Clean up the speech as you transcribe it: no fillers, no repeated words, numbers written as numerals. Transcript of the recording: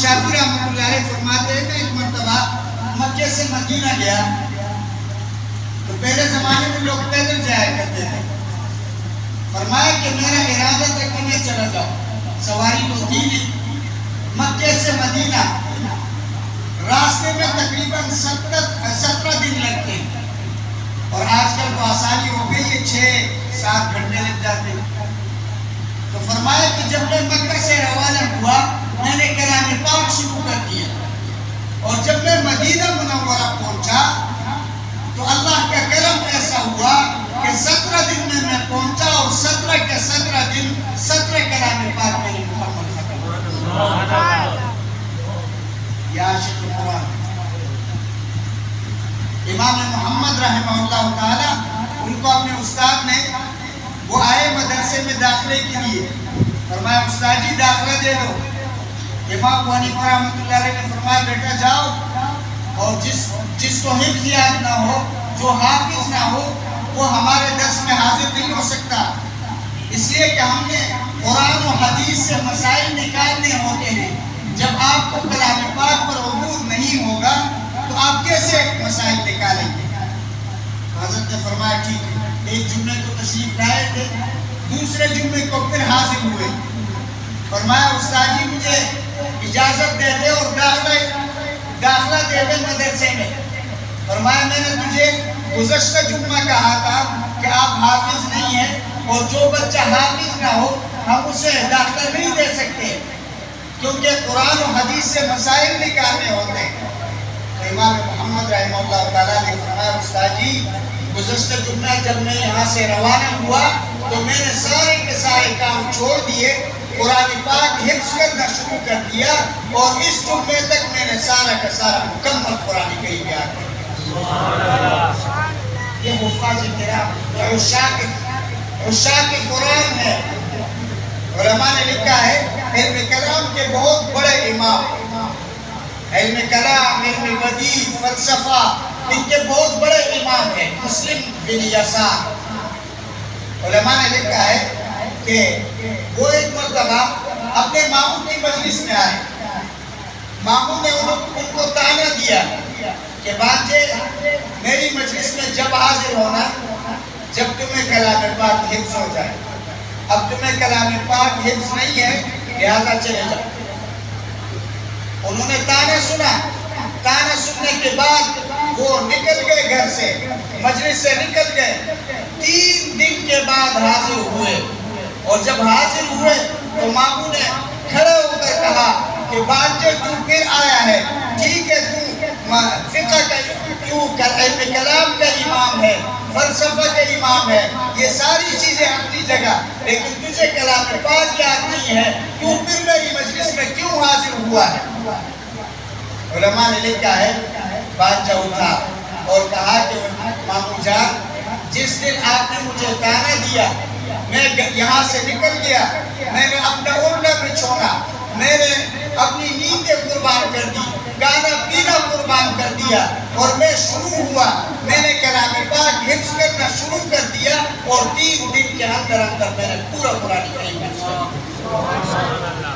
شافعی رحمۃ اللہ علیہ فرماتے ہیں کہ ایک مرتبہ مکے سے مدینہ گیا تو پہلے زمانے میں لوگ پیدل جایا کرتے تھے. فرمایا کہ میرا ارادہ تھا کہ میں چلا جاؤں، سواری تو تھی نہیں. مکے سے مدینہ راستے میں تقریباً 17 دن لگتے ہیں، اور آج کل تو آسانی ہو گئی ہے، 6-7 گھنٹے لگ جاتے ہیں. تو فرمایا کہ جب میں مکہ سے روانہ ہوا میں نے کلام پاک شروع کر دیا، اور جب میں مدینہ منورہ پہنچا تو اللہ کا کرم ایسا ہوا کہ 17 دن میں پہنچا، اور 17 کے 17 دن 17 کلام پاک میں نے مکمل ختم. یا عاشق قرآن امام محمد رحمہ اللہ تعالی، ان کو اپنے استاد نے، وہ آئے مدرسے میں داخلے کے لیے، فرمایا استاد جی داخلہ دے دو. امام ابو حنیفہ رحمۃ اللہ علیہ نے فرمایا بیٹا جاؤ، اور جس کو حفظ یاد نہ ہو، جو حافظ نہ ہو، وہ ہمارے درس میں حاضر نہیں ہو سکتا. اس لیے کہ ہم نے قرآن و حدیث سے مسائل نکالنے ہوتے ہیں. جب آپ کو کلام پاک پر عبور نہیں ہوگا تو آپ کیسے مسائل نکالیں گے؟ حضرت نے فرمایا ٹھیک ہے. ایک جمعے کو تشریف لائے تھے، دوسرے جمعے کو پھر حاضر ہوئے. فرمایا استاد جی مجھے اجازت دے دے اور داخلہ دے دے مدرسے میں. فرمایا میں نے تجھے گزشتہ جمعہ کہا تھا کہ آپ حافظ نہیں ہیں، اور جو بچہ حافظ نہ ہو ہم اسے داخلہ نہیں دے سکتے، کیونکہ قرآن و حدیث سے مسائل نکالنے ہوتے ہیں. تو امام محمد رحمہ اللہ تعالیٰ نے فرمایا استاد جی گزشتہ جمعہ جب میں یہاں سے روانہ ہوا تو میں نے سارے کے سارے کام چھوڑ دیے، قرآن پاک حفظ کرنا شروع کر دیا، اور اس جمعے تک میں نے سارا کا سارا مکمل قرآن کریم یاد کر دیا. یہ حفاظ کرام، یہ عشاق قرآن ہے. علماء نے لکھا ہے علم کلام کے بہت بڑے امام، علم کلام، علم بدیع، فلسفہ، ان کے بہت بڑے امام ہیں. مسلم بن یسار، علماء نے لکھا ہے کہ وہ ایک مرتبہ اپنے ماموں کی مجلس میں آئے. ماموں نے ان کو تانا دیا کہ بانجے میری مجلس میں جب حاضر ہونا جب تمہیں کلام پاک حفظ ہو جائے. اب تمہیں کلام پاک حفظ نہیں ہے لہذا چلے جاؤ. انہوں نے تانا سنا. تانا سننے کے بعد وہ نکل گئے، گھر سے مجلس سے نکل گئے. 3 دن کے بعد حاضر ہوئے، اور جب حاضر ہوئے تو ماموں نے کھڑے ہو کر کہا کہ بانجے تو پھر آیا ہے، ٹھیک ہے تو فقہ کا علم کلام کا امام ہے، فلسفہ کا امام ہے، یہ ساری چیزیں اپنی جگہ، لیکن تجھے کلام پاک یاد نہیں ہے، تو پھر میری مجلس میں کیوں حاضر ہوا ہے؟ علماء نے لکھا ہے بانجا اٹھا اور کہا کہ ماموں جان جس دن آپ نے مجھے تانا دیا میں یہاں سے نکل گیا، میں نے اپنا اوڑھنا بچھونا، میں نے اپنی نیندیں قربان کر دی، کھانا پینا قربان کر دیا، اور میں شروع ہوا، میں نے کلام پاک حفظ کرنا شروع کر دیا، اور 3 دن کے اندر میں نے پورا قرآن کریم حفظ کر دیا.